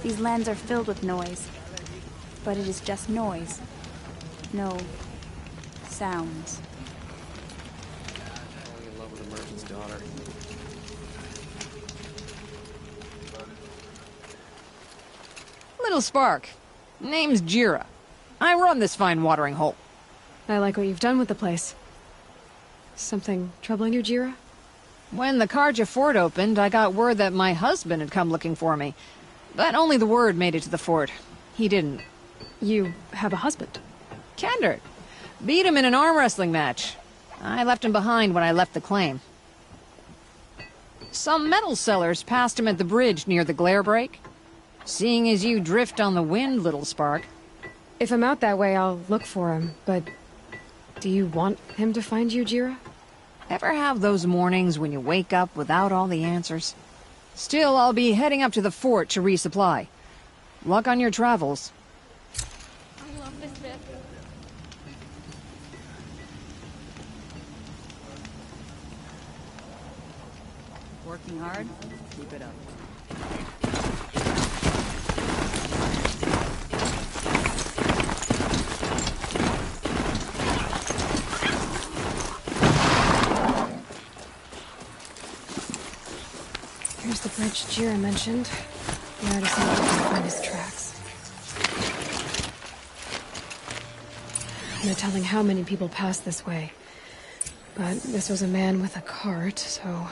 These lands are filled with noise, but it is just noise. No sounds. Falling in love with a merchant's daughter. Little Spark. Name's Jira. I run this fine watering hole. I like what you've done with the place. Something troubling you, Jira? When the Karja fort opened, I got word that my husband had come looking for me. But only the word made it to the fort. He didn't. You have a husband? Kendrick. Beat him in an arm wrestling match. I left him behind when I left the claim. Some metal sellers passed him at the bridge near the glare break. Seeing as you drift on the wind, Little Spark. If I'm out that way, I'll look for him, but... do you want him to find you, Jira? Ever have those mornings when you wake up without all the answers? Still, I'll be heading up to the fort to resupply. Luck on your travels. I love this bit. Working hard? Keep it up. Here's the bridge Jira mentioned. Where does he find his tracks? No telling how many people pass this way. But this was a man with a cart, so...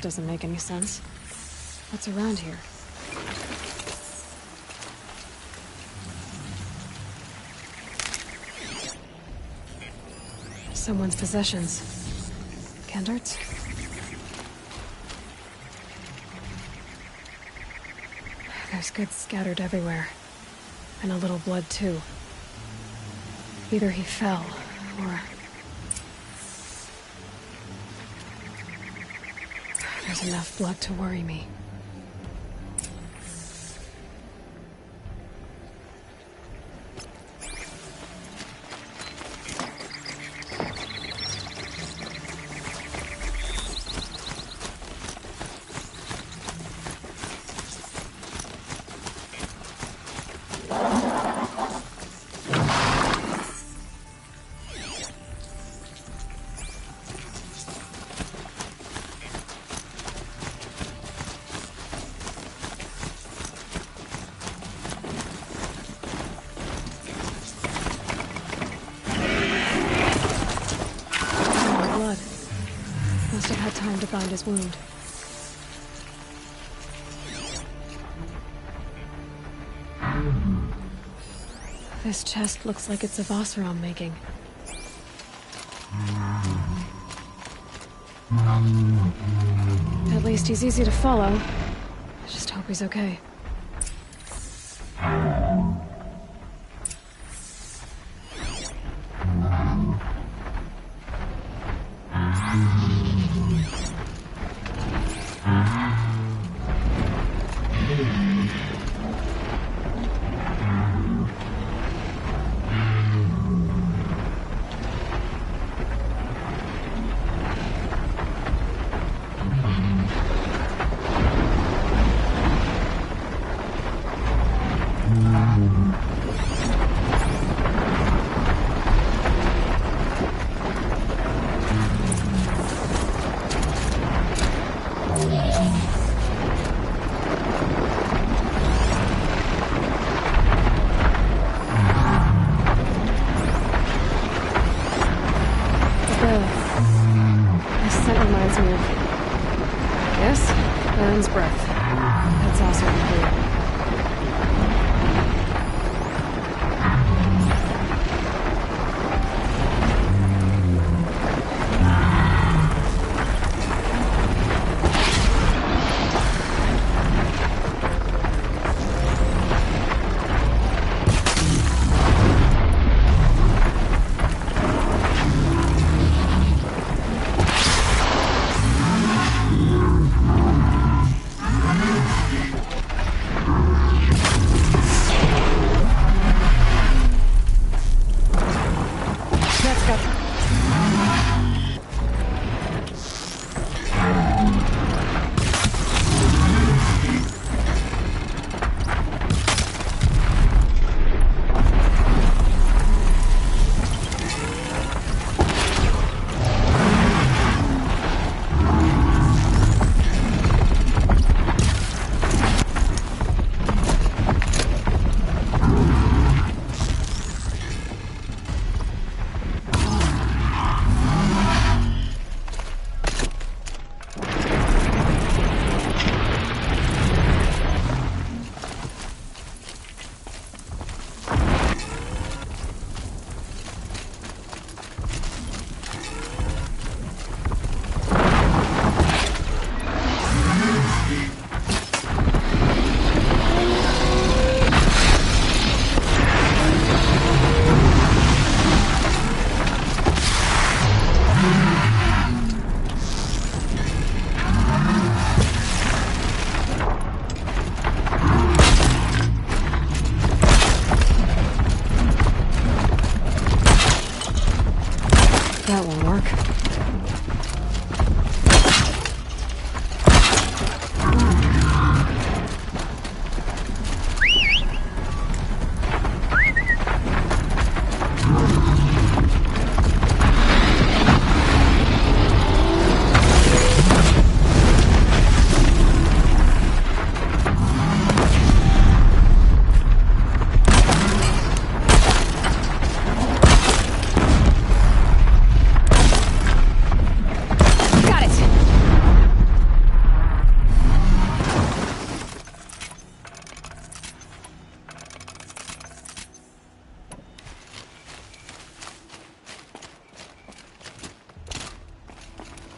doesn't make any sense. What's around here? Someone's possessions. Kendart's? There's goods scattered everywhere. And a little blood, too. Either he fell, or... there's enough blood to worry me. Find his wound. This chest looks like it's of Oseram making. At least he's easy to follow. I just hope he's okay.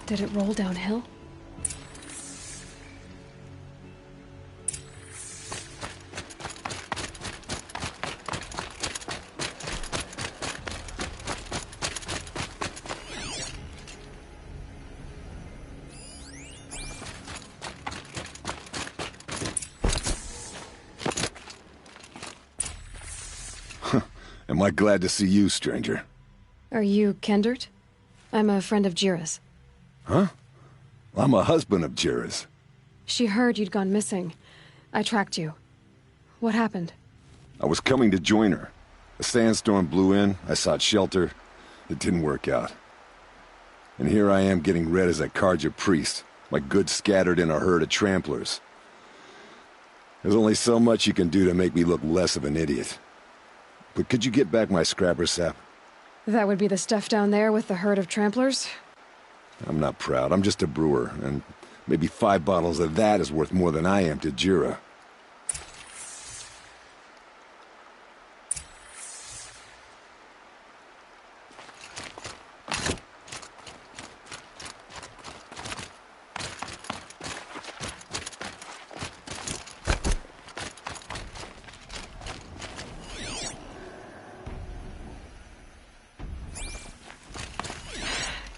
Did it roll downhill? Am I glad to see you, stranger? Are you Kendert? I'm a friend of Jira's. Huh? I'm a husband of Jira's. She heard you'd gone missing. I tracked you. What happened? I was coming to join her. A sandstorm blew in, I sought shelter. It didn't work out. And here I am getting read as a Karja priest, my goods scattered in a herd of tramplers. There's only so much you can do to make me look less of an idiot. But could you get back my scrapper sap? That would be the stuff down there with the herd of tramplers? I'm not proud, I'm just a brewer, and maybe 5 bottles of that is worth more than I am to Jira.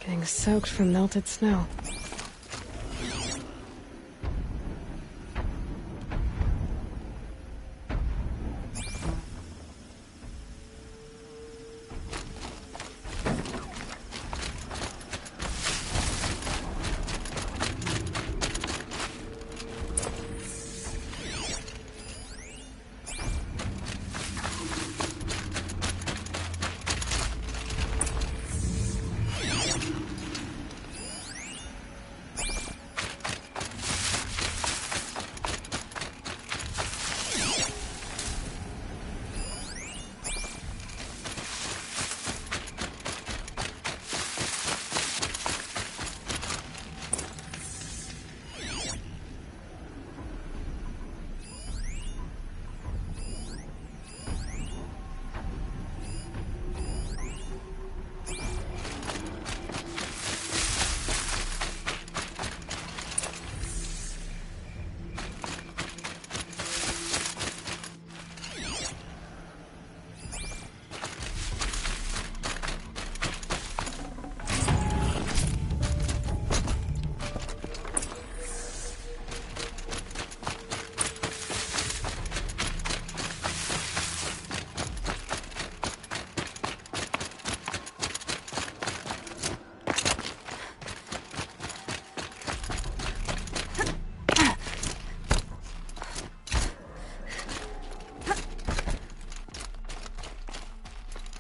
Getting soaked from melted snow.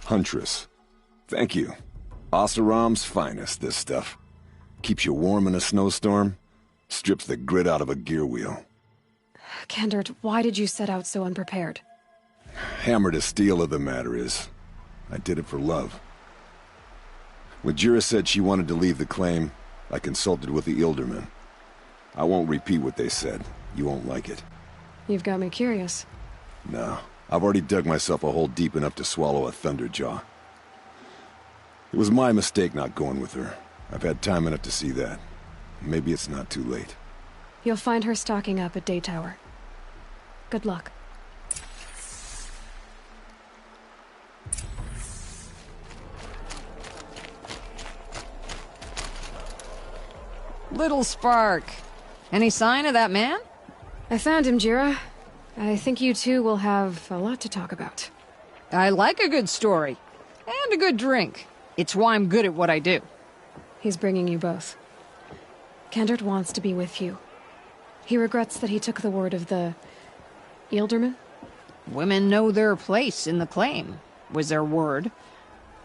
Huntress. Thank you. Oseram's finest, this stuff. Keeps you warm in a snowstorm, strips the grit out of a gear wheel. Kendert, why did you set out so unprepared? Hammer to steel of the matter is, I did it for love. When Jira said she wanted to leave the claim, I consulted with the Ilderman. I won't repeat what they said. You won't like it. You've got me curious. No. I've already dug myself a hole deep enough to swallow a thunderjaw. It was my mistake not going with her. I've had time enough to see that. Maybe it's not too late. You'll find her stocking up at Day Tower. Good luck. Little Spark. Any sign of that man? I found him, Jira. I think you two will have a lot to talk about. I like a good story. And a good drink. It's why I'm good at what I do. He's bringing you both. Kendert wants to be with you. He regrets that he took the word of the... Ilderman? Women know their place in the claim, was their word.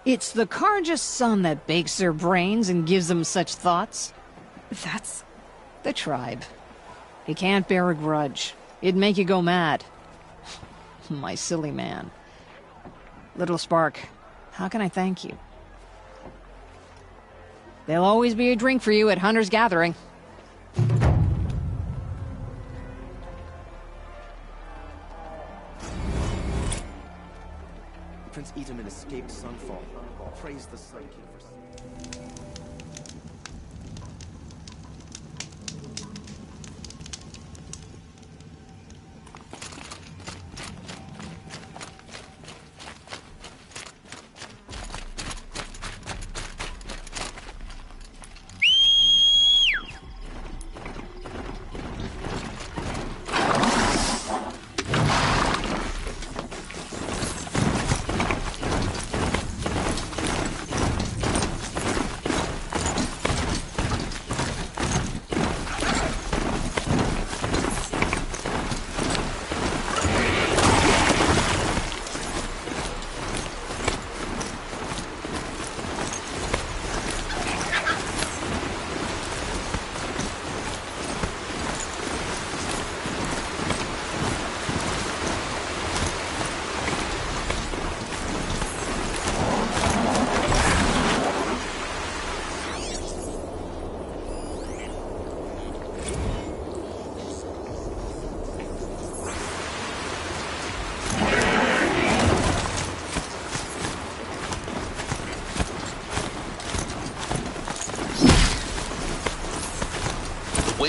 It's the Karja's son that bakes their brains and gives them such thoughts. That's... The tribe. He can't bear a grudge. It'd make you go mad. My silly man. Little Spark, how can I thank you? There'll always be a drink for you at Hunter's Gathering. Prince Itaman escaped Sunfall. Praise the Sun King for...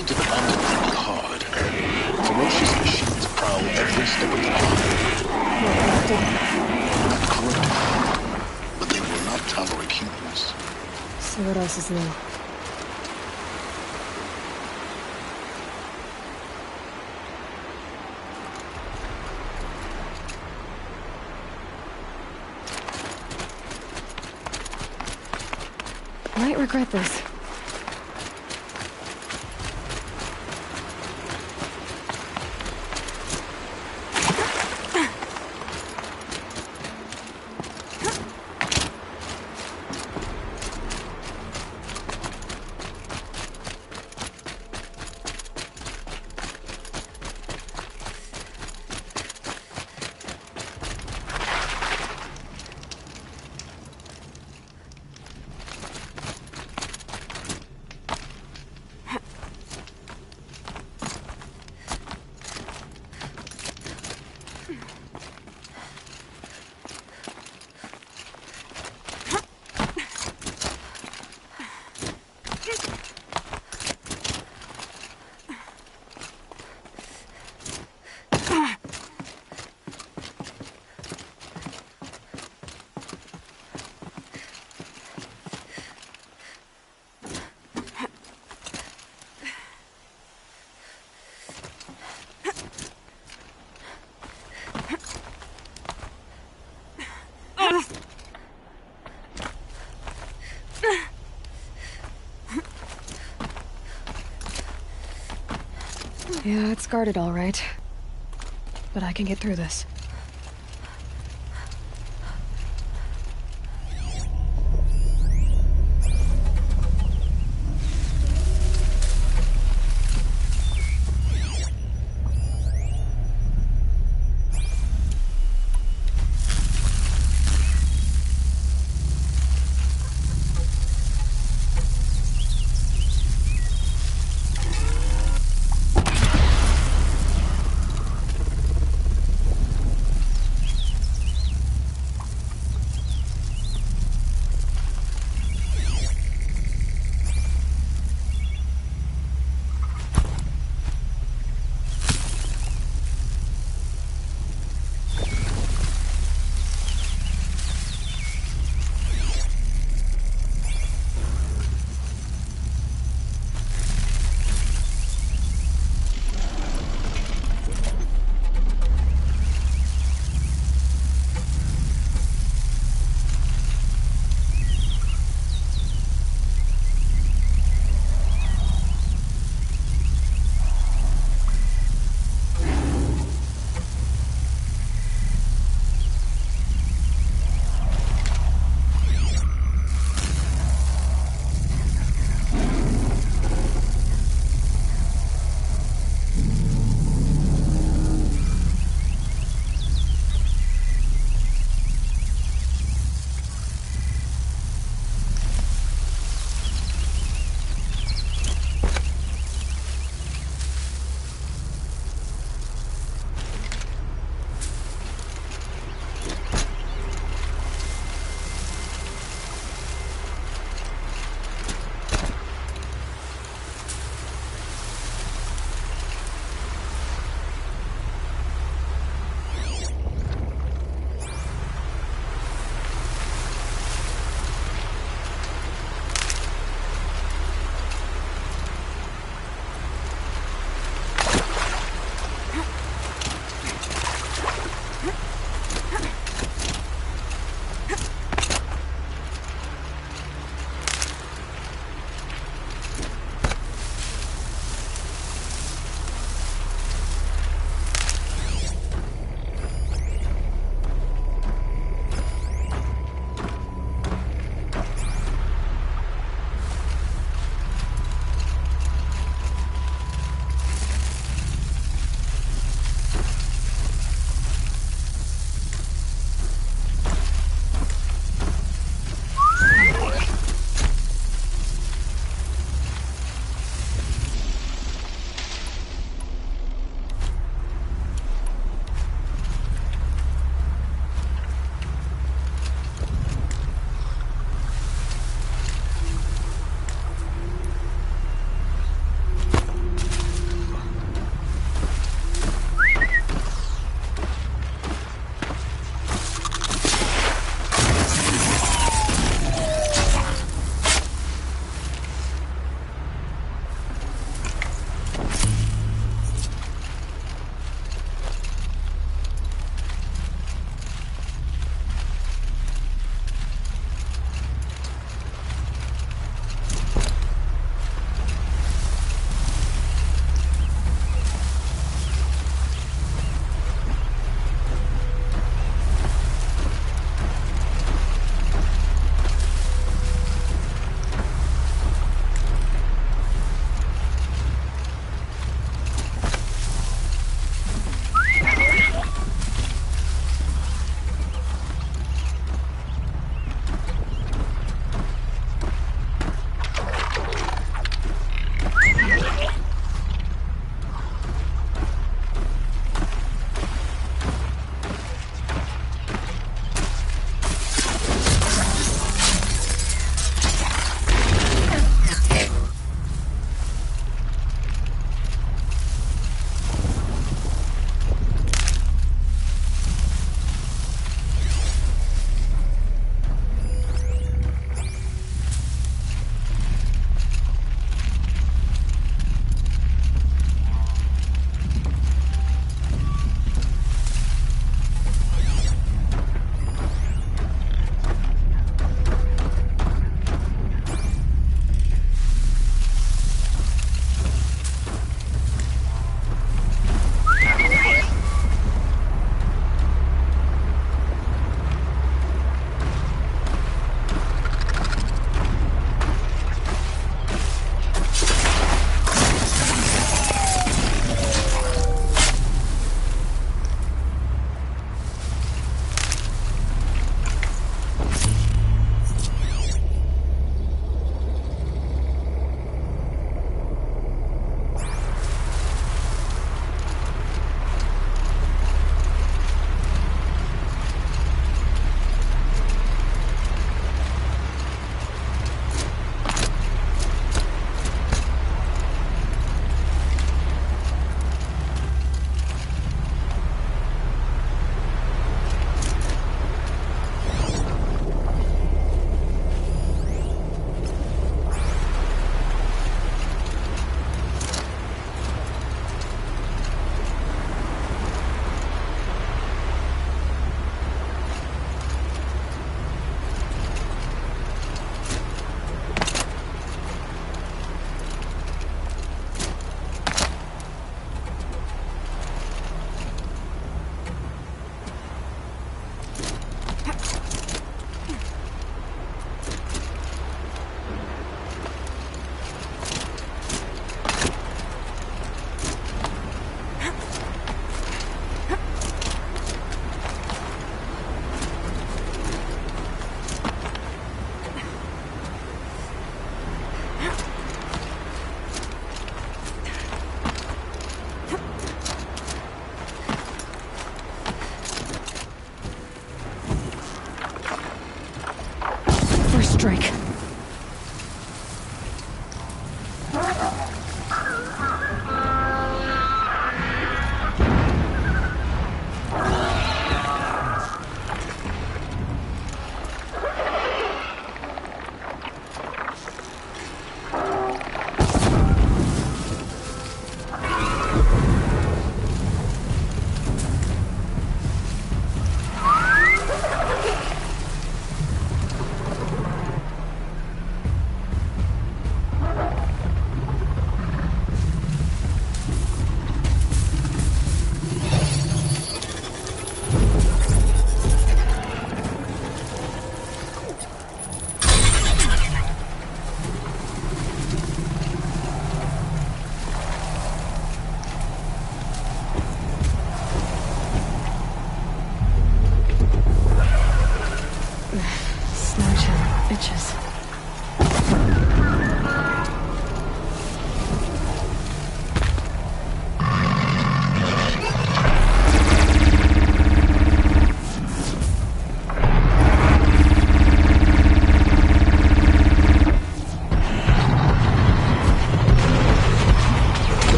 They demanded people hard. Ferocious machines prowl every step of the line. Not corrupted, but they will not tolerate humans. So what else is new? Might regret this. Yeah, it's guarded all right. But I can get through this.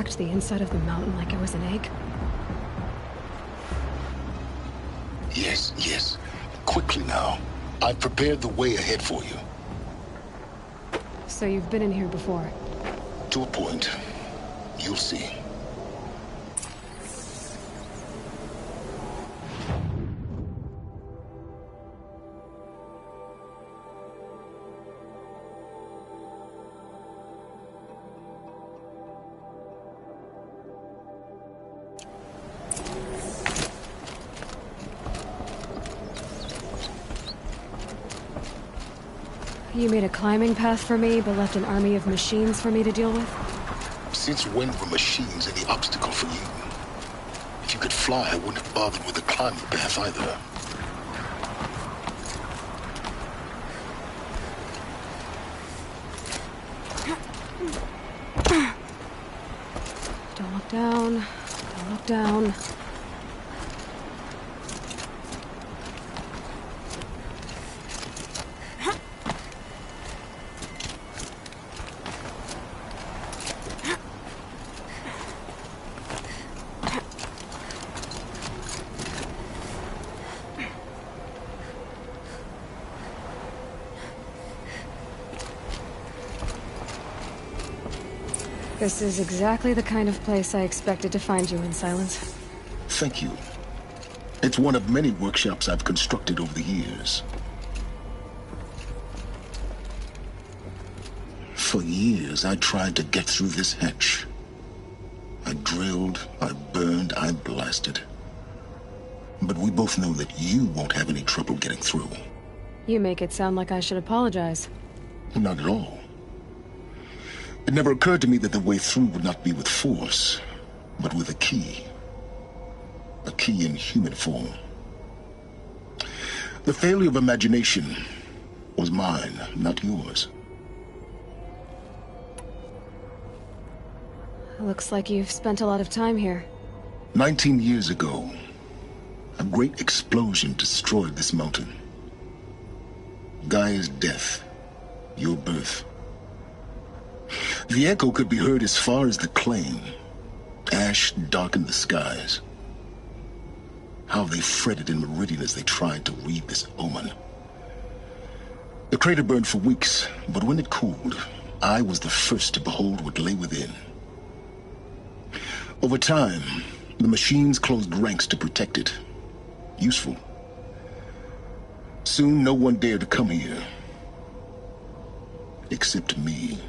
cracked the inside of the mountain like it was an egg? Yes, yes. Quickly now. I've prepared the way ahead for you. So you've been in here before? To a point. You'll see. You made a climbing path for me, but left an army of machines for me to deal with? Since when were machines any obstacle for you? If you could fly, I wouldn't have bothered with the climbing path either. Don't look down. Don't look down. This is exactly the kind of place I expected to find you in, Silence. Thank you. It's one of many workshops I've constructed over the years. For years, I tried to get through this hatch. I drilled, I burned, I blasted. But we both know that you won't have any trouble getting through. You make it sound like I should apologize. Not at all. It never occurred to me that the way through would not be with force, but with a key. A key in human form. The failure of imagination was mine, not yours. Looks like you've spent a lot of time here. 19 years ago, a great explosion destroyed this mountain. Gaia's death, your birth. The echo could be heard as far as the claim. Ash darkened the skies. How they fretted in Meridian as they tried to read this omen. The crater burned for weeks, but when it cooled, I was the first to behold what lay within. Over time, the machines closed ranks to protect it. Useful. Soon, no one dared to come here. Except me.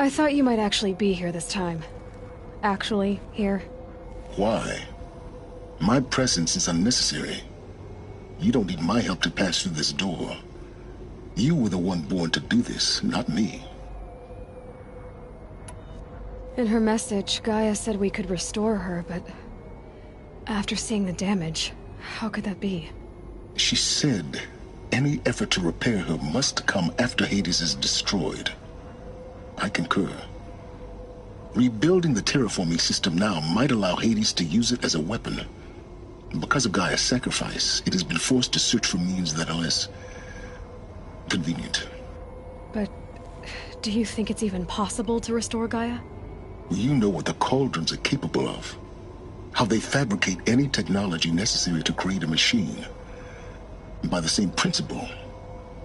I thought you might actually be here this time. Actually, here. Why? My presence is unnecessary. You don't need my help to pass through this door. You were the one born to do this, not me. In her message, Gaia said we could restore her, but... after seeing the damage, how could that be? She said any effort to repair her must come after Hades is destroyed. I concur. Rebuilding the terraforming system now might allow Hades to use it as a weapon. Because of Gaia's sacrifice, it has been forced to search for means that are less convenient. But do you think it's even possible to restore Gaia? You know what the Cauldrons are capable of. How they fabricate any technology necessary to create a machine. By the same principle,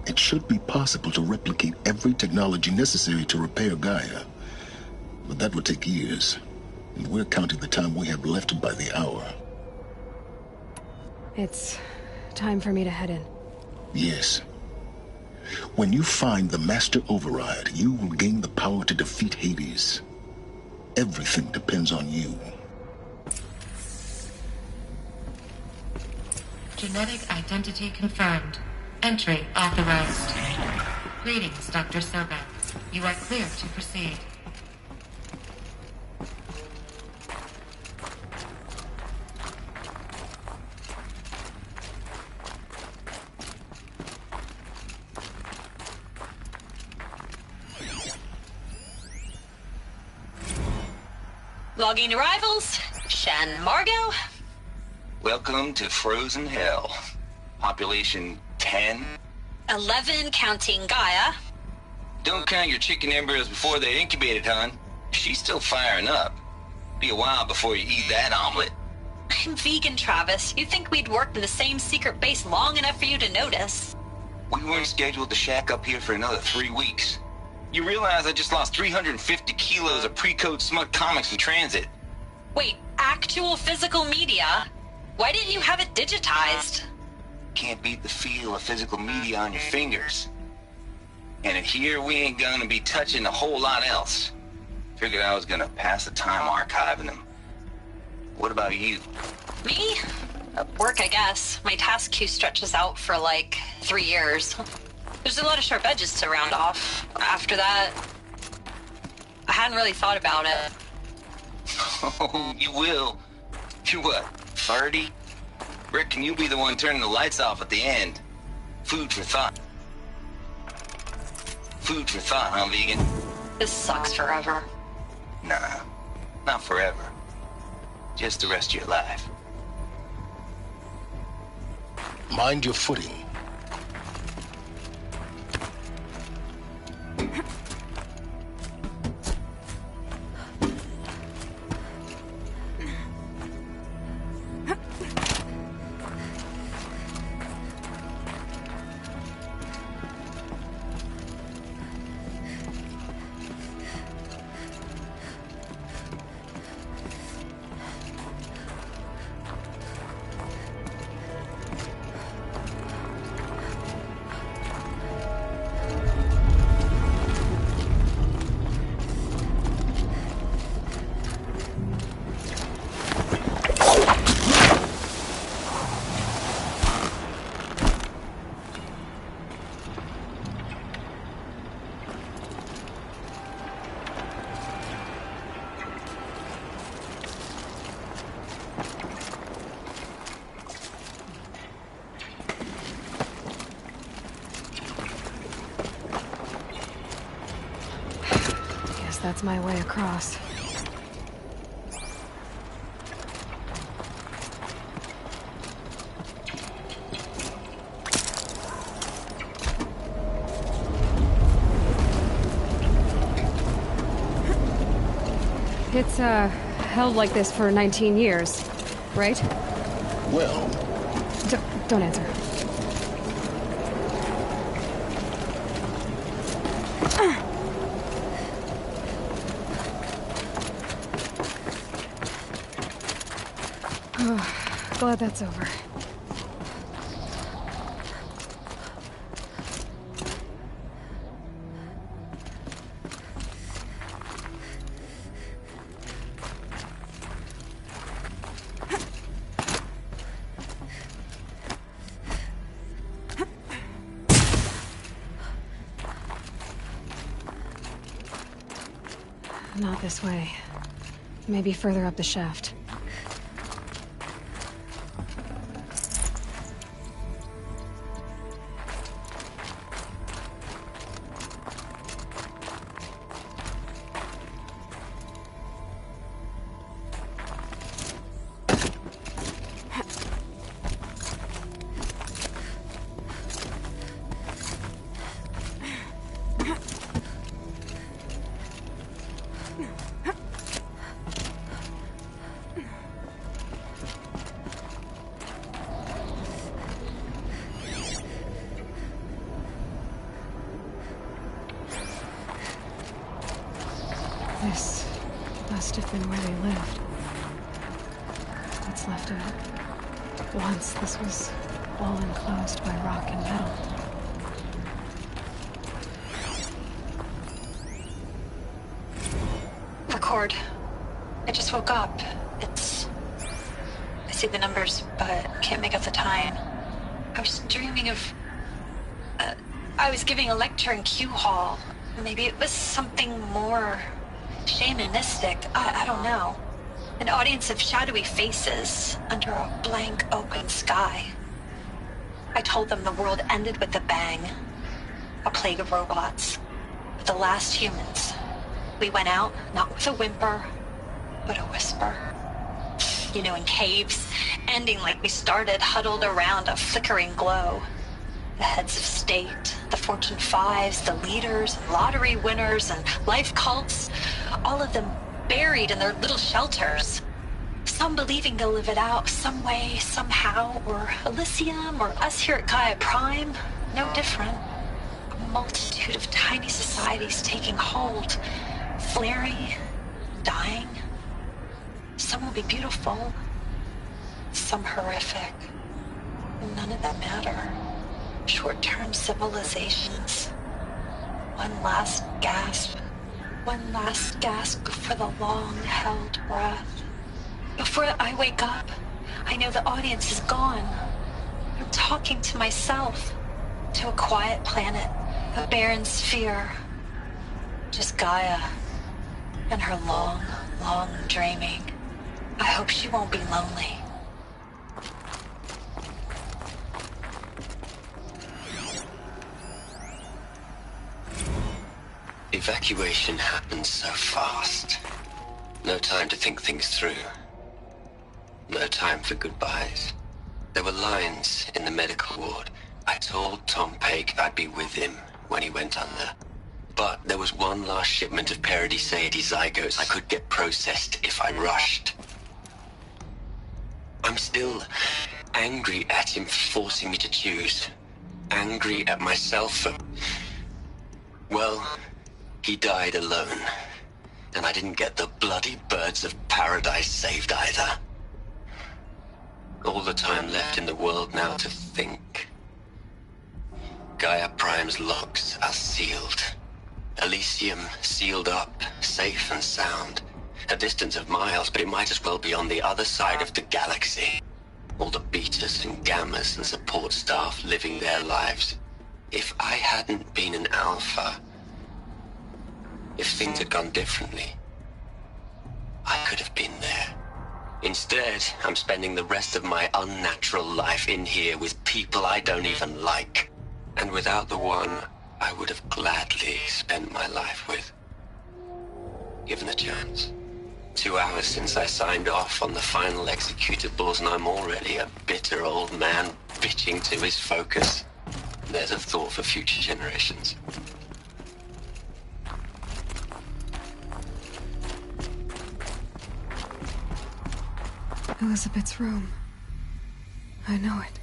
it should be possible to replicate every technology necessary to repair Gaia. But that would take years, and we're counting the time we have left by the hour. It's time for me to head in. Yes. When you find the Master Override, you will gain the power to defeat Hades. Everything depends on you. Genetic identity confirmed. Entry authorized. Greetings, Dr. Soba. You are clear to proceed. Logging arrivals. Shan Margot. Welcome to Frozen Hell. Population 10. 11 counting Gaia. Don't count your chicken embryos before they're incubated, hon. She's still firing up. Be a while before you eat that omelet. I'm vegan, Travis. You'd think we'd worked in the same secret base long enough for you to notice. We weren't scheduled to shack up here for another 3 weeks. You realize I just lost 350 kilos of pre-code smut comics in transit. Wait, actual physical media? Why didn't you have it digitized? Can't beat the feel of physical media on your fingers. And here we ain't gonna be touching a whole lot else. Figured I was gonna pass the time archiving them. What about you? Me? Work, I guess. My task queue stretches out for like 3 years. There's a lot of sharp edges to round off. After that, I hadn't really thought about it. Oh, you will. You're what, 30? Reckon you'll be the one turning the lights off at the end. Food for thought. Food for thought, huh, vegan? This sucks forever. Nah, not forever. Just the rest of your life. Mind your footing. That's my way across. It's, held like this for 19 years, right? Well... Don't answer. Glad that's over. Not this way. Maybe further up the shaft. This must have been where they lived. What's left of it. Once this was all enclosed by rock and metal. Record. I just woke up. I see the numbers, but can't make out the time. I was dreaming of... I was giving a lecture in Q Hall. Maybe it was something more... shamanistic. I don't know. An audience of shadowy faces under a blank open sky. I told them the world ended with a bang. A plague of robots. With the last humans. We went out, not with a whimper, but a whisper. You know, in caves, ending like we started, huddled around a flickering glow. The heads of state, the Fortune 5s, the leaders, lottery winners, and life cults, all of them buried in their little shelters. Some believing they'll live it out some way, somehow, or Elysium, or us here at Gaia Prime, no different. A multitude of tiny societies taking hold, flaring, dying. Some will be beautiful, some horrific. None of them matter. Short-term civilizations. One last gasp for the long-held breath. Before I wake up, I know the audience is gone. I'm talking to myself, to a quiet planet, a barren sphere. Just Gaia and her long, long dreaming. I hope she won't be lonely. Evacuation happened so fast. No time to think things through. No time for goodbyes. There were lines in the medical ward. I told Tom Paik I'd be with him when he went under. But there was one last shipment of Paradiseidae zygotes I could get processed if I rushed. I'm still angry at him for forcing me to choose. Angry at myself for... Well, he died alone. And I didn't get the bloody birds of paradise saved either. All the time left in the world now to think. Gaia Prime's locks are sealed. Elysium sealed up, safe and sound. A distance of miles, but it might as well be on the other side of the galaxy. All the betas and gammas and support staff living their lives. If I hadn't been an alpha, if things had gone differently, I could have been there. Instead, I'm spending the rest of my unnatural life in here with people I don't even like. And without the one I would have gladly spent my life with. Given a chance. 2 hours since I signed off on the final executables and I'm already a bitter old man bitching to his focus. There's a thought for future generations. Elizabeth's room. I know it.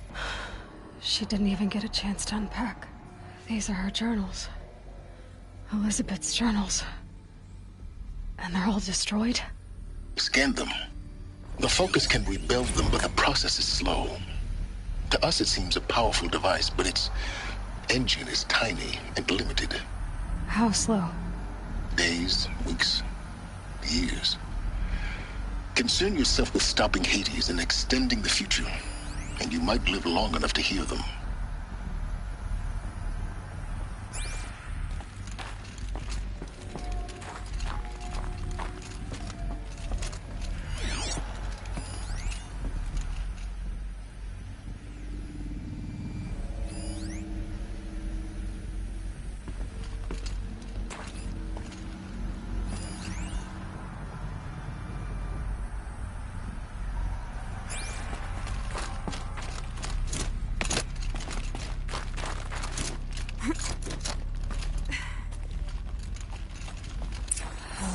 She didn't even get a chance to unpack. These are her journals. Elizabeth's journals. And they're all destroyed? Scan them. The Focus can rebuild them, but the process is slow. To us, it seems a powerful device, but its engine is tiny and limited. How slow? Days, weeks, years. Concern yourself with stopping Hades and extending the future, and you might live long enough to hear them.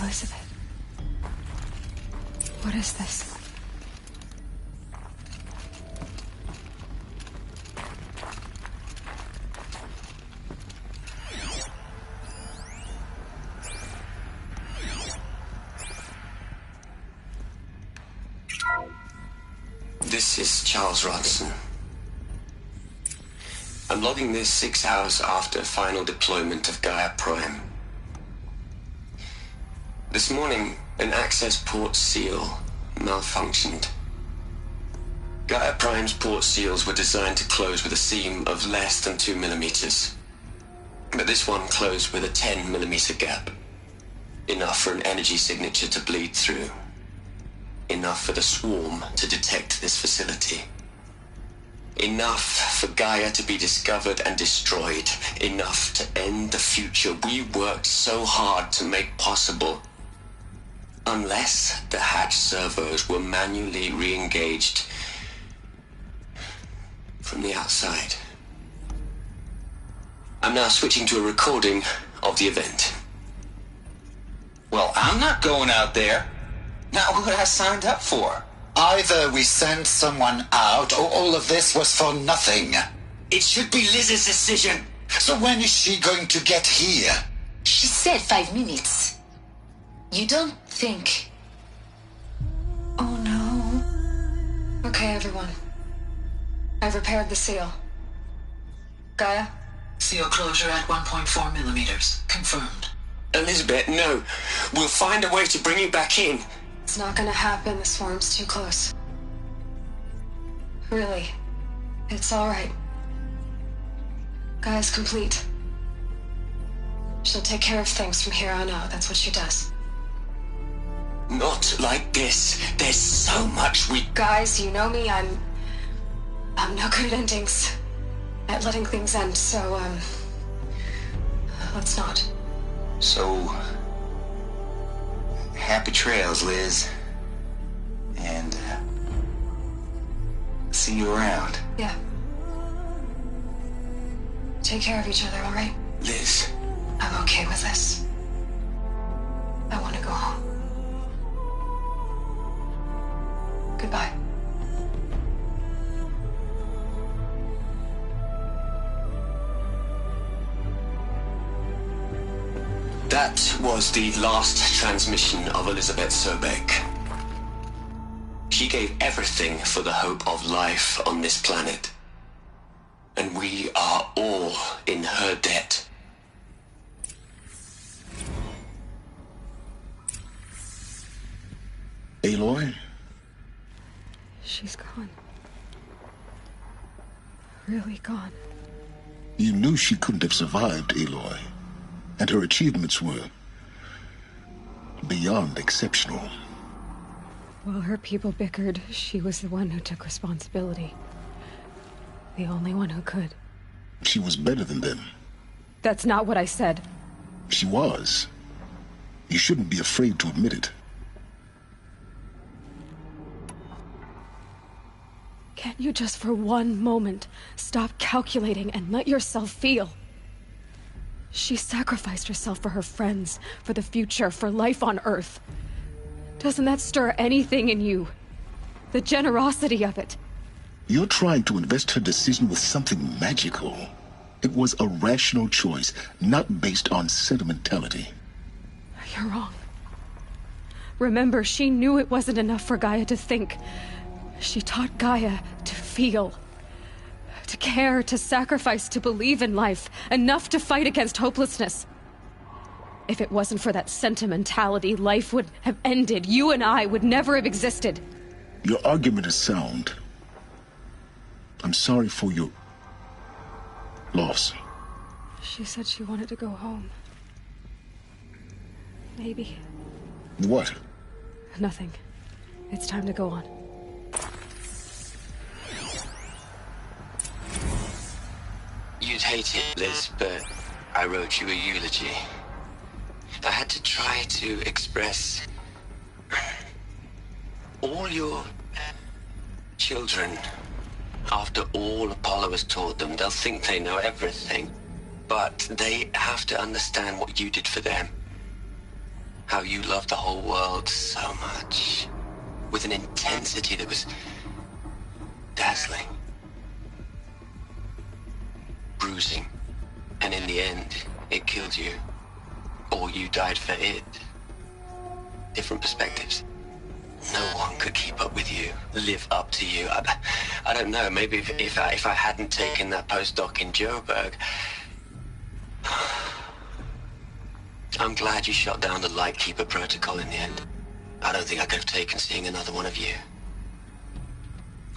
Elizabeth. What is this? This is Charles Rodson. I'm logging this 6 hours after final deployment of Gaia Prime. This morning, an access port seal malfunctioned. Gaia Prime's port seals were designed to close with a seam of less than 2 millimeters. But this one closed with a 10 millimeter gap. Enough for an energy signature to bleed through. Enough for the swarm to detect this facility. Enough for Gaia to be discovered and destroyed. Enough to end the future we worked so hard to make possible. Unless the hatch servos were manually re-engaged from the outside. I'm now switching to a recording of the event. Well, I'm not going out there. Not what I signed up for. Either we send someone out, or all of this was for nothing. It should be Liz's decision. So when is she going to get here? She said 5 minutes. You don't think... Oh no. Okay, everyone. I've repaired the seal. Gaia? Seal closure at 1.4 millimeters. Confirmed. Elizabeth, no. We'll find a way to bring you back in. It's not gonna happen. The swarm's too close. Really. It's alright. Gaia's complete. She'll take care of things from here on out. That's what she does. Not like this. There's so much we... Guys, you know me. I'm no good at endings. At letting things end, so, let's not. So... happy trails, Liz. And, see you around. Yeah. Take care of each other, alright? Liz. I'm okay with this. I want to go home. Goodbye. That was the last transmission of Elizabeth Sobek. She gave everything for the hope of life on this planet. And we are all in her debt. Aloy? She's gone. Really gone. You knew she couldn't have survived, Aloy. And her achievements were beyond exceptional. While her people bickered, she was the one who took responsibility. The only one who could. She was better than them. That's not what I said. She was. You shouldn't be afraid to admit it. Can't you just for one moment stop calculating and let yourself feel? She sacrificed herself for her friends, for the future, for life on Earth. Doesn't that stir anything in you? The generosity of it. You're trying to invest her decision with something magical. It was a rational choice, not based on sentimentality. You're wrong. Remember, she knew it wasn't enough for Gaia to think. She taught Gaia to feel. To care, to sacrifice, to believe in life. Enough to fight against hopelessness. If it wasn't for that sentimentality, life would have ended. You and I would never have existed. Your argument is sound. I'm sorry for your loss. She said she wanted to go home. Maybe. What? Nothing. It's time to go on. You'd hate it, Liz, but I wrote you a eulogy. I had to try to express all your children. After all Apollo has taught them, they'll think they know everything. But they have to understand what you did for them. How you loved the whole world so much. With an intensity that was dazzling. Bruising. And in the end, it killed you. Or you died for it. Different perspectives. No one could keep up with you, live up to you. I don't know, maybe if I hadn't taken that postdoc in Joburg. I'm glad you shot down the Lightkeeper protocol in the end. I don't think I could have taken seeing another one of you.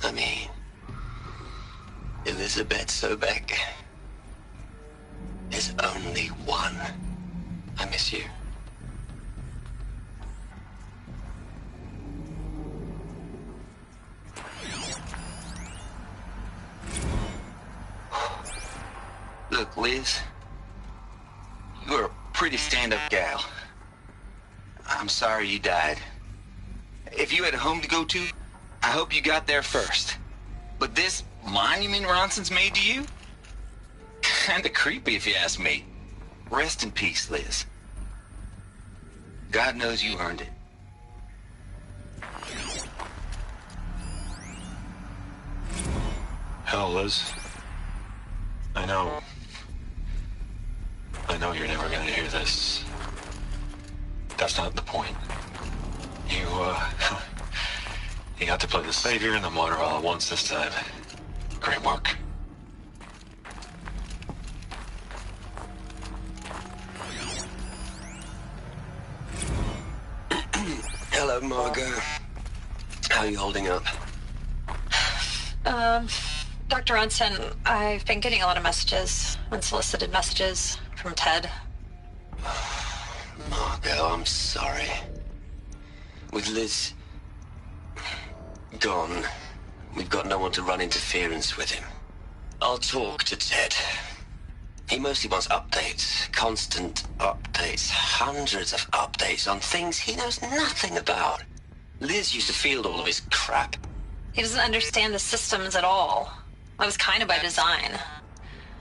I mean, Elizabeth Sobek. There's only one. I miss you. Look, Liz, you're a pretty stand-up gal. I'm sorry you died. If you had a home to go to, I hope you got there first. But this monument Ronson's made to you? Kinda creepy if you ask me. Rest in peace, Liz. God knows you earned it. Hell, Liz. I know you're never gonna hear this. That's not the point. You got to play the savior and the martyr all at once this time. Great work. Hello, Margot. How are you holding up? Dr. Ronson, I've been getting a lot of messages, unsolicited messages from Ted. Margot, I'm sorry. With Liz gone, we've got no one to run interference with him. I'll talk to Ted. He mostly wants updates, constant updates, hundreds of updates on things he knows nothing about. Liz used to field all of his crap. He doesn't understand the systems at all. That was kind of by design.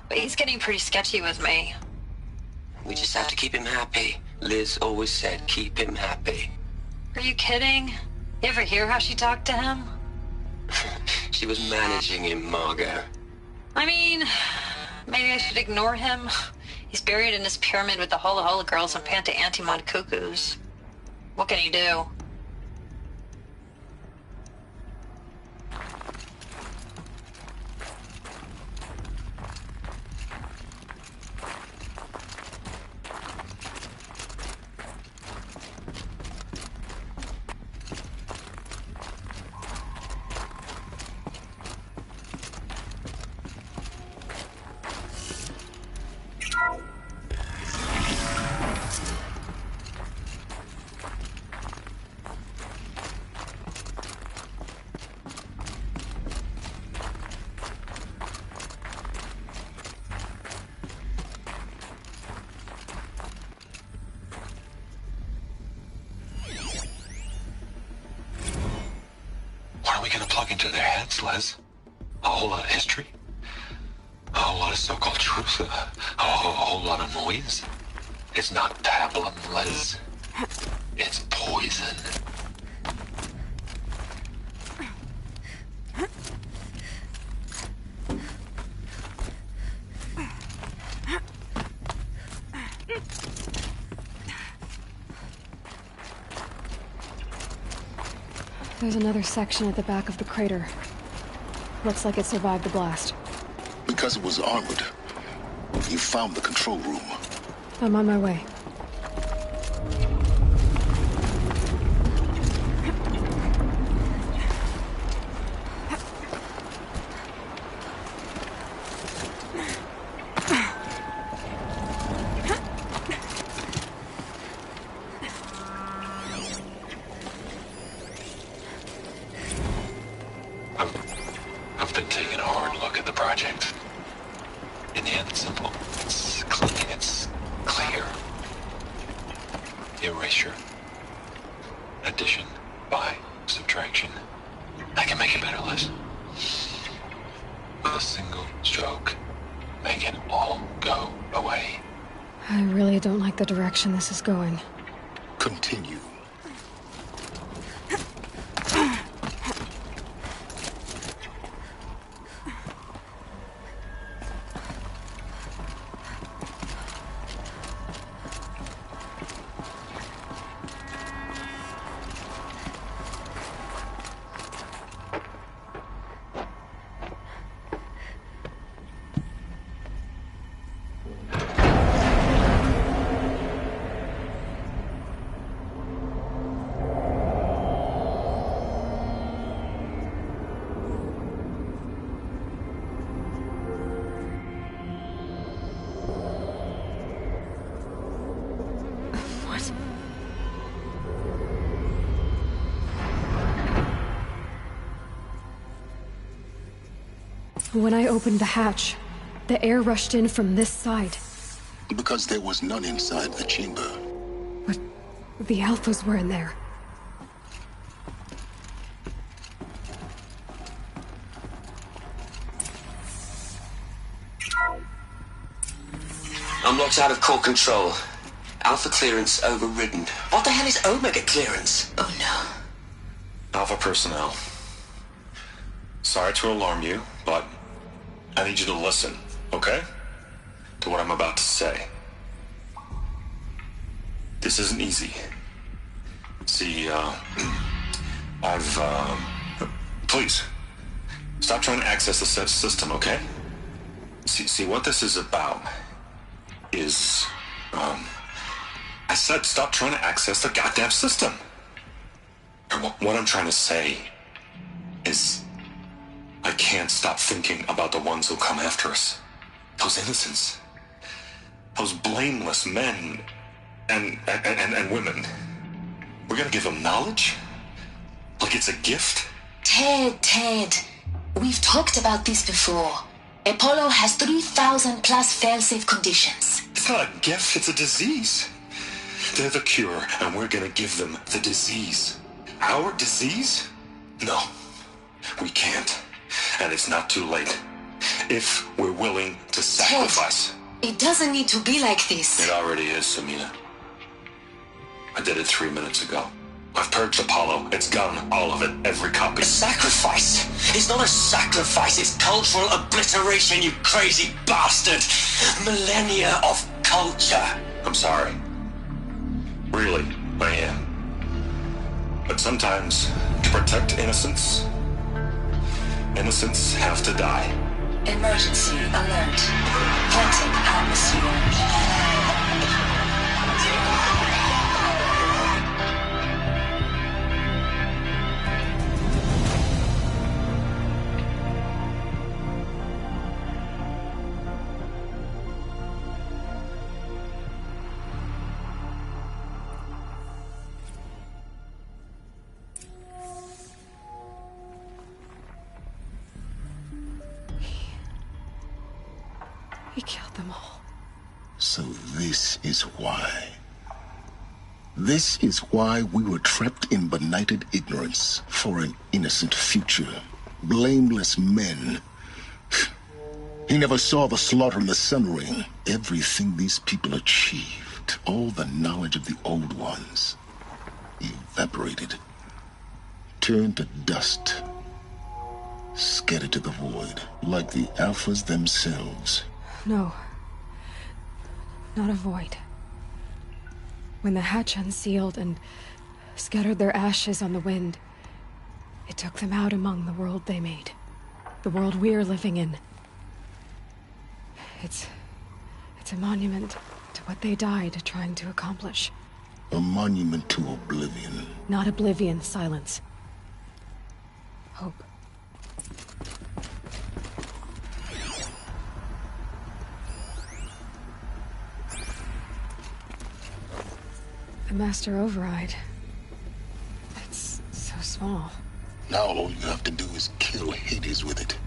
But he's getting pretty sketchy with me. We just have to keep him happy. Liz always said keep him happy. Are you kidding? You ever hear how she talked to him? She was managing him, Margot. I mean, maybe I should ignore him. He's buried in his pyramid with the Hola Hola girls and Panta Antimon cuckoos. What can he do? Into their heads, Liz. A whole lot of history. A whole lot of so-called truth. A whole lot of noise. It's not tabulum, Liz. It's poison. There's another section at the back of the crater. Looks like it survived the blast. Because it was armored, you found the control room. I'm on my way. I've been taking a hard look at the project. In the end, it's simple. It's clean. It's clear. Erasure. Addition. By. Subtraction. I can make it better, Liz. With a single stroke. Make it all go away. I really don't like the direction this is going. Continue. When I opened the hatch, the air rushed in from this side. Because there was none inside the chamber. But the Alphas were in there. I'm locked out of core control. Alpha clearance overridden. What the hell is Omega clearance? Oh no. Alpha personnel. Sorry to alarm you, but I need you to listen, okay? To what I'm about to say. This isn't easy. See, please, stop trying to access the system, okay? See, what this is about is, I said stop trying to access the goddamn system. What I'm trying to say is, I can't stop thinking about the ones who'll come after us. Those innocents. Those blameless men and women. We're gonna give them knowledge? Like it's a gift? Ted. We've talked about this before. Apollo has 3,000 plus fail-safe conditions. It's not a gift, it's a disease. They're the cure, and we're gonna give them the disease. Our disease? No, we can't. And it's not too late. If we're willing to sacrifice. Ted, it doesn't need to be like this. It already is, Samina. I did it 3 minutes ago. I've purged Apollo. It's gone. All of it. Every copy. A sacrifice? It's not a sacrifice. It's cultural obliteration, you crazy bastard. Millennia of culture. I'm sorry. Really, I am. But sometimes, to protect innocence, innocents have to die. Emergency alert. Haunted atmosphere. He killed them all. So this is why. This is why we were trapped in benighted ignorance for an innocent future. Blameless men. He never saw the slaughter in the Sun Ring. Everything these people achieved, all the knowledge of the old ones, evaporated, turned to dust, scattered to the void, like the Alphas themselves. No. Not a void. When the hatch unsealed and scattered their ashes on the wind, it took them out among the world they made. The world we're living in. It's a monument to what they died trying to accomplish. A monument to oblivion. Not oblivion, silence. Hope. The master override. It's so small. Now all you have to do is kill Hades with it.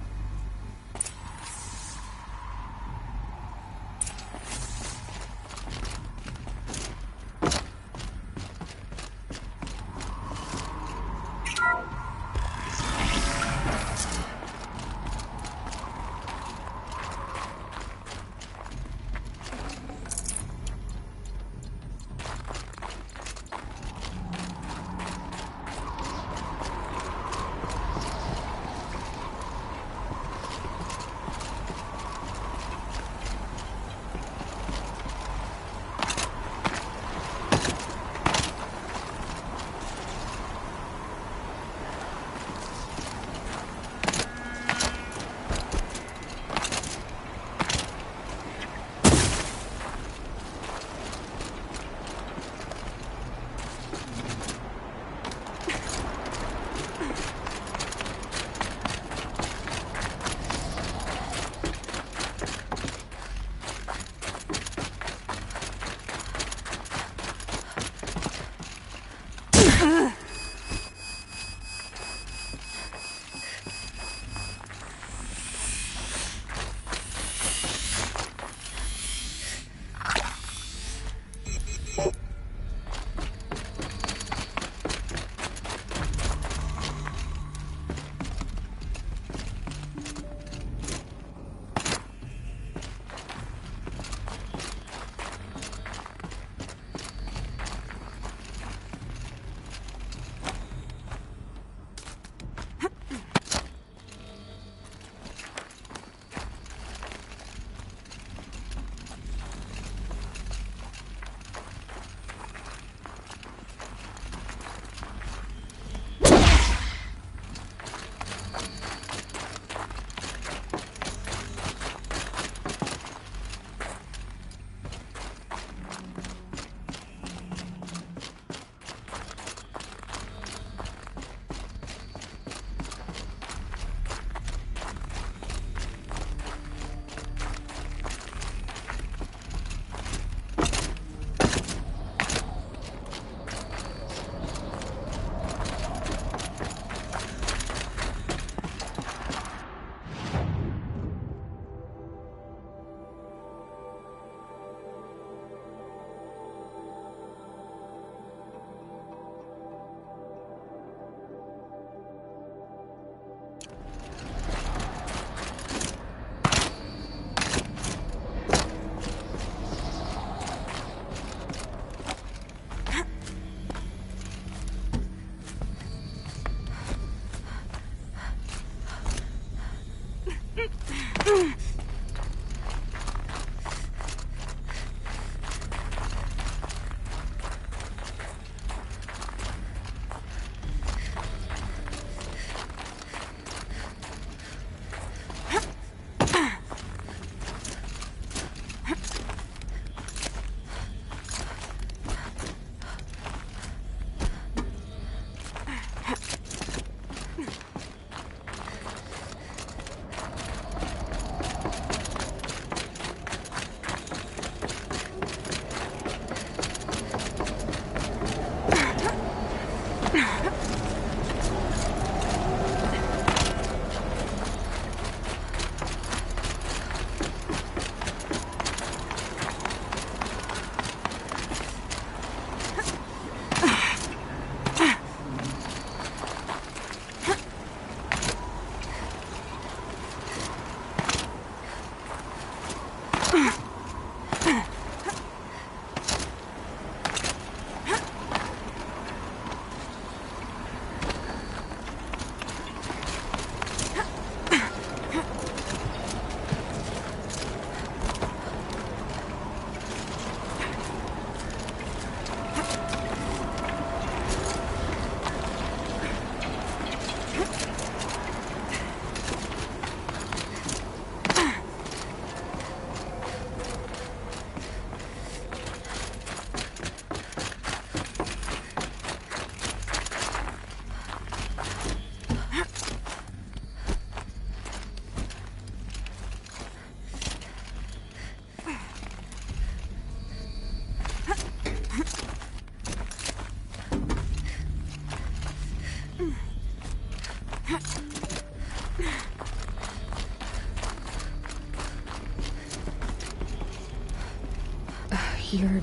You're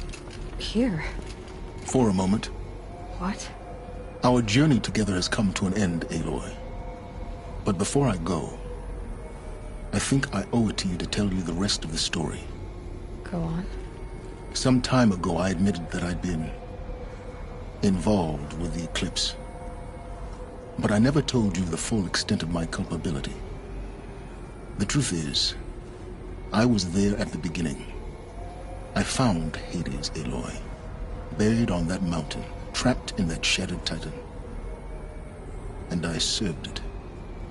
here. For a moment. What? Our journey together has come to an end, Aloy. But before I go, I think I owe it to you to tell you the rest of the story. Go on. Some time ago, I admitted that I'd been involved with the eclipse. But I never told you the full extent of my culpability. The truth is, I was there at the beginning. I found Hades, Aloy, buried on that mountain, trapped in that shattered titan. And I served it.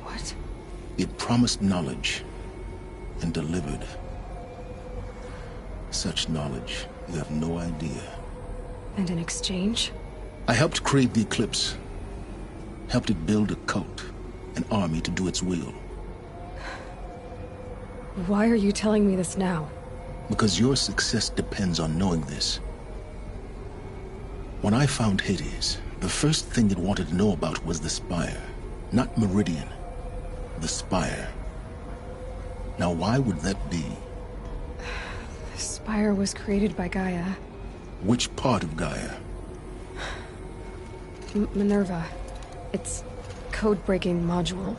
What? It promised knowledge and delivered. Such knowledge, you have no idea. And in exchange? I helped create the Eclipse. Helped it build a cult, an army to do its will. Why are you telling me this now? Because your success depends on knowing this. When I found Hades, the first thing it wanted to know about was the Spire. Not Meridian. The Spire. Now why would that be? The Spire was created by Gaia. Which part of Gaia? Minerva. Its code-breaking module.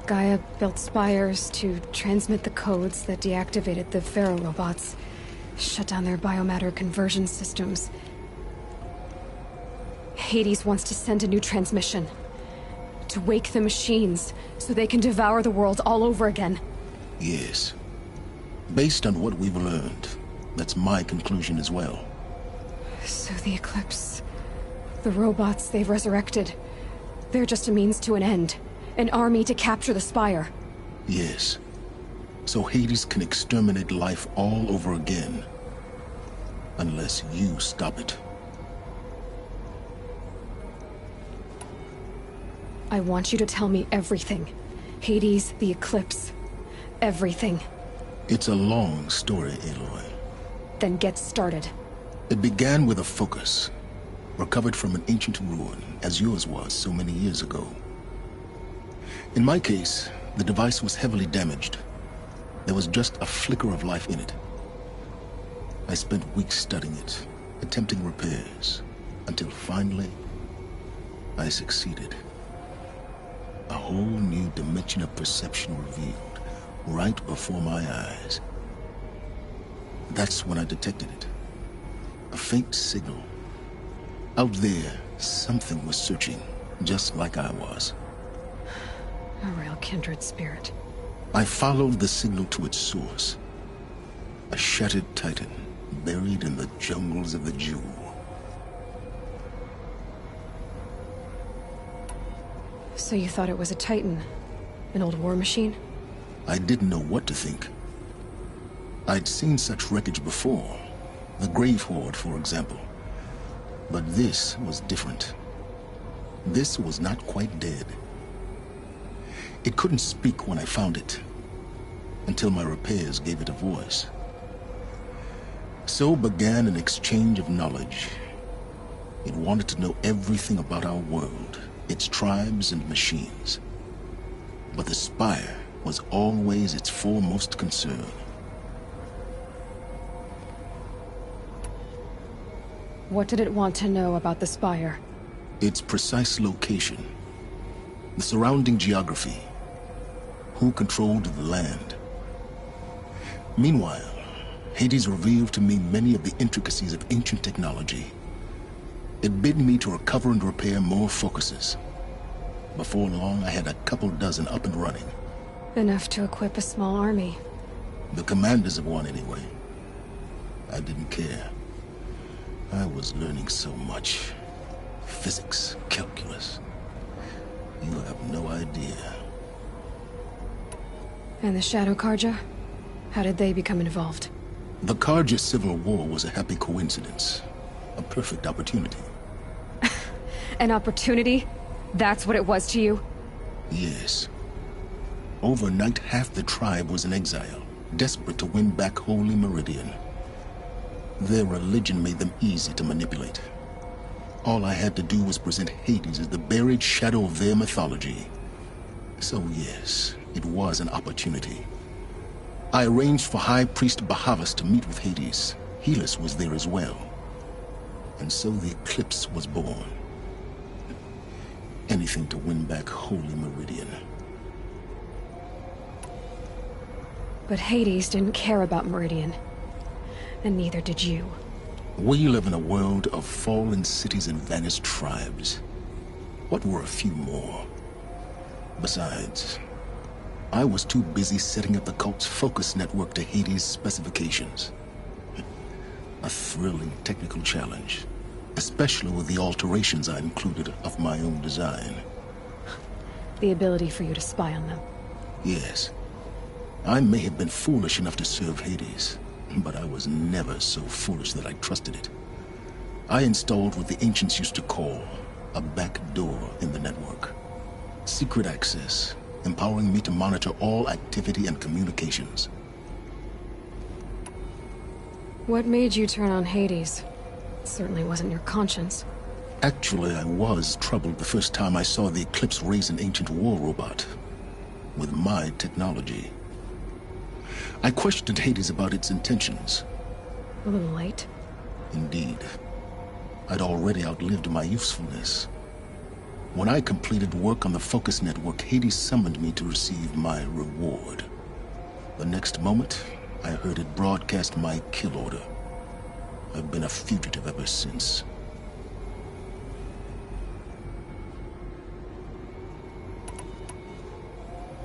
Gaia built spires to transmit the codes that deactivated the Pharaoh robots, shut down their biomatter conversion systems. Hades wants to send a new transmission. To wake the machines, so they can devour the world all over again. Yes. Based on what we've learned, that's my conclusion as well. So the Eclipse... the robots they've resurrected... they're just a means to an end. An army to capture the Spire. Yes. So Hades can exterminate life all over again. Unless you stop it. I want you to tell me everything. Hades, the Eclipse. Everything. It's a long story, Aloy. Then get started. It began with a focus. Recovered from an ancient ruin, as yours was so many years ago. In my case, the device was heavily damaged. There was just a flicker of life in it. I spent weeks studying it, attempting repairs, until finally, I succeeded. A whole new dimension of perception revealed, right before my eyes. That's when I detected it. A faint signal. Out there, something was searching, just like I was. A real kindred spirit. I followed the signal to its source. A shattered titan, buried in the jungles of the Jewel. So you thought it was a titan? An old war machine? I didn't know what to think. I'd seen such wreckage before. The Grave Horde, for example. But this was different. This was not quite dead. It couldn't speak when I found it, until my repairs gave it a voice. So began an exchange of knowledge. It wanted to know everything about our world, its tribes and machines. But the Spire was always its foremost concern. What did it want to know about the Spire? Its precise location, the surrounding geography, who controlled the land. Meanwhile, Hades revealed to me many of the intricacies of ancient technology. It bid me to recover and repair more focuses. Before long, I had a couple dozen up and running. Enough to equip a small army. The commanders of one, anyway. I didn't care. I was learning so much. Physics, calculus. You have no idea. And the Shadow Karja? How did they become involved? The Karja Civil War was a happy coincidence. A perfect opportunity. An opportunity? That's what it was to you? Yes. Overnight, half the tribe was in exile, desperate to win back Holy Meridian. Their religion made them easy to manipulate. All I had to do was present Hades as the buried shadow of their mythology, So yes, it was an opportunity. I arranged for High Priest Bahavas to meet with Hades. Helis was there as well. And so the eclipse was born. Anything to win back Holy Meridian. But Hades didn't care about Meridian. And neither did you. We live in a world of fallen cities and vanished tribes. What were a few more? Besides, I was too busy setting up the cult's focus network to Hades' specifications. A thrilling technical challenge, especially with the alterations I included of my own design. The ability for you to spy on them. Yes. I may have been foolish enough to serve Hades, but I was never so foolish that I trusted it. I installed what the ancients used to call a back door in the network. Secret access, empowering me to monitor all activity and communications. What made you turn on Hades? It certainly wasn't your conscience. Actually, I was troubled the first time I saw the Eclipse raise an ancient war robot. With my technology. I questioned Hades about its intentions. A little late. Indeed. I'd already outlived my usefulness. When I completed work on the Focus Network, Hades summoned me to receive my reward. The next moment, I heard it broadcast my kill order. I've been a fugitive ever since.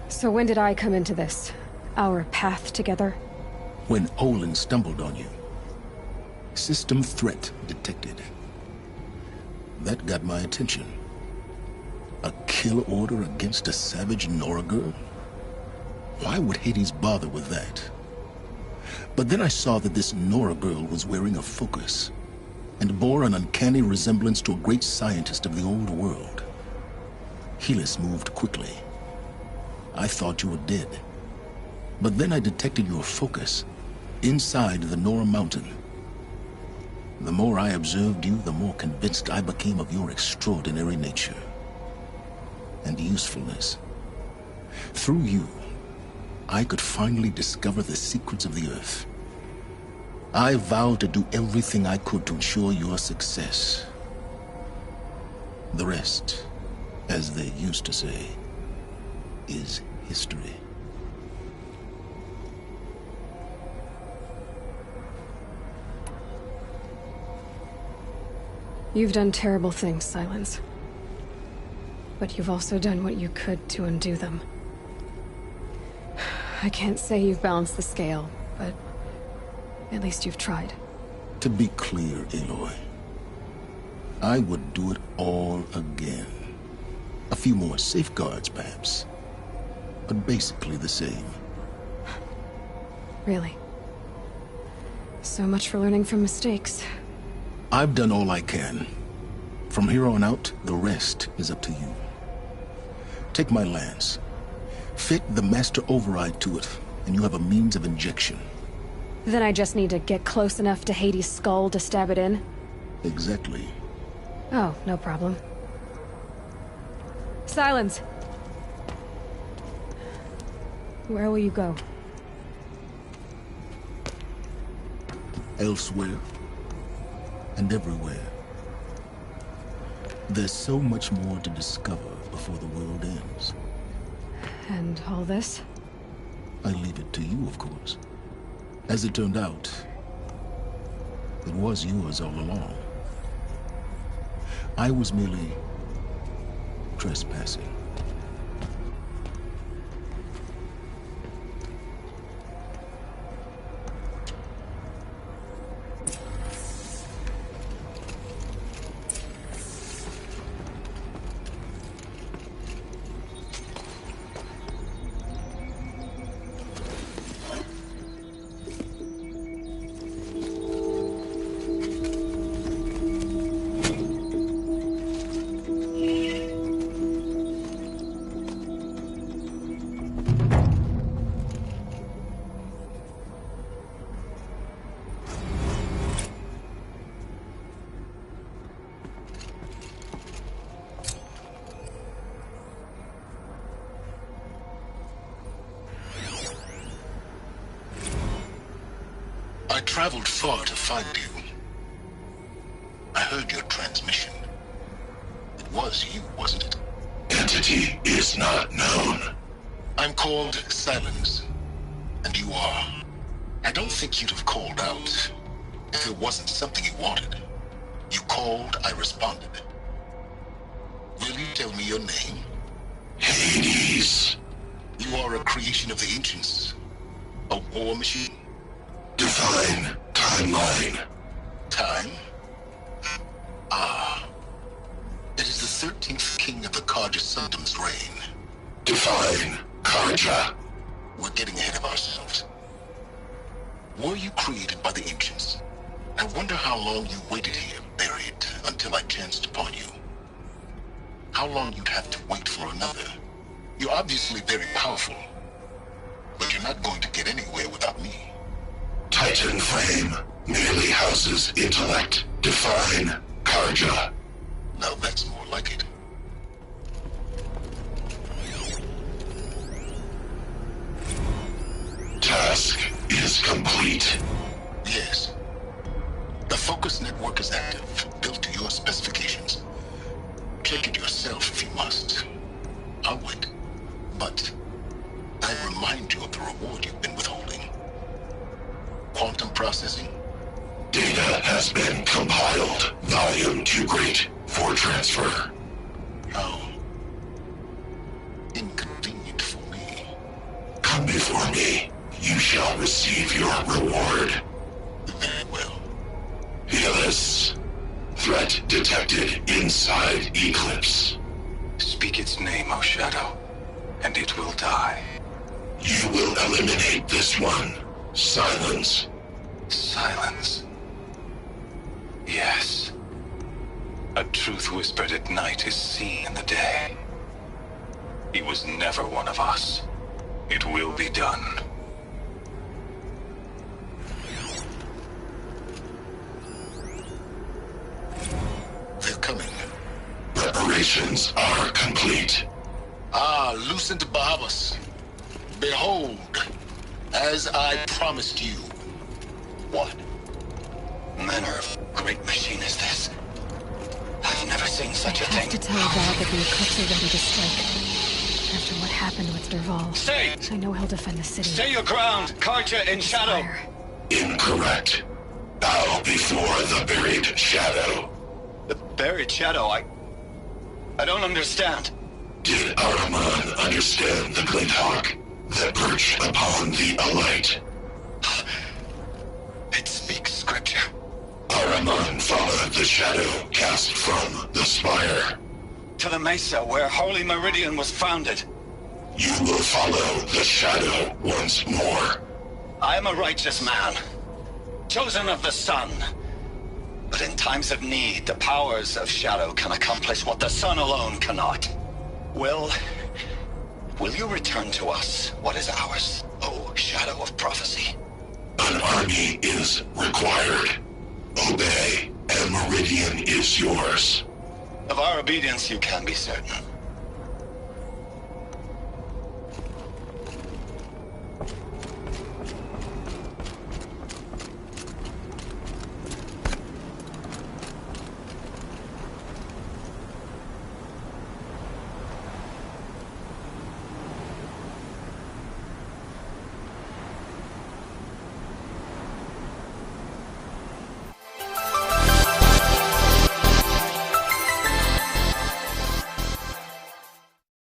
So when did I come into this? Our path together? When Olin stumbled on you. System threat detected. That got my attention. A kill order against a savage Nora girl? Why would Hades bother with that? But then I saw that this Nora girl was wearing a focus, and bore an uncanny resemblance to a great scientist of the old world. Helis moved quickly. I thought you were dead. But then I detected your focus, inside the Nora mountain. The more I observed you, the more convinced I became of your extraordinary nature. And usefulness. Through you, I could finally discover the secrets of the Earth. I vowed to do everything I could to ensure your success. The rest, as they used to say, is history. You've done terrible things, Silence. But you've also done what you could to undo them. I can't say you've balanced the scale, but at least you've tried. To be clear, Aloy, I would do it all again. A few more safeguards, perhaps. But basically the same. Really? So much for learning from mistakes. I've done all I can. From here on out, the rest is up to you. Take my lance. Fit the master override to it, and you have a means of injection. Then I just need to get close enough to Hades' skull to stab it in? Exactly. Oh, no problem. Silence! Where will you go? Elsewhere. And everywhere. There's so much more to discover before the world ends. And all this? I leave it to you, of course. As it turned out, it was yours all along. I was merely trespassing. traveled far to find you. I heard your transmission. It was you, wasn't it? Entity is not known. I'm called Silence, and you are. I don't think you'd have called out if it wasn't something you wanted. You called, I responded. Will you tell me your name? Hades. You are a creation of the ancients. A war machine. Define timeline. Time? Ah. It is the 13th king of the Karja Sundom's reign. Define Karja. We're getting ahead of ourselves. Were you created by the ancients? I wonder how long you waited here, buried, until I chanced upon you. How long you'd have to wait for another. You're obviously very powerful, but you're not going to get anywhere without me. Titan Flame merely houses intellect. Define Karja. Now that's more like it. Task is complete. Yes. The focus network is active, built to your specifications. Check it yourself if you must. I'll wait. But I remind you of the reward you've been withholding. Quantum processing? Data has been compiled. Volume too great for transfer. How inconvenient for me. Come before me. You shall receive your reward. Very well. Helis. Threat detected inside Eclipse. Speak its name, O Shadow, and it will die. You will eliminate this one. Silence. Silence. Yes. A truth whispered at night is seen in the day. He was never one of us. It will be done. They're coming. Preparations are complete. Ah, Lucent Bahamas. Behold, as I promised you. What manner of great machine is this? I've never seen such a I have thing. to tell Val that the Eclipse are ready to strike. After what happened with Derval, Stay! I know he'll defend the city. Stay your ground! Karja in Shadow! Fire. Incorrect. Bow before the buried shadow. The buried shadow, I don't understand. Did Ahriman understand the glint hawk that perched upon the alight? It speaks scripture. Ahriman followed the shadow cast from the spire. To the mesa where Holy Meridian was founded. You will follow the shadow once more. I am a righteous man, chosen of the sun. But in times of need, the powers of Shadow can accomplish what the sun alone cannot. Will you return to us what is ours, O Shadow of Prophecy? An army is required. Obey, and Meridian is yours. Of our obedience you can be certain.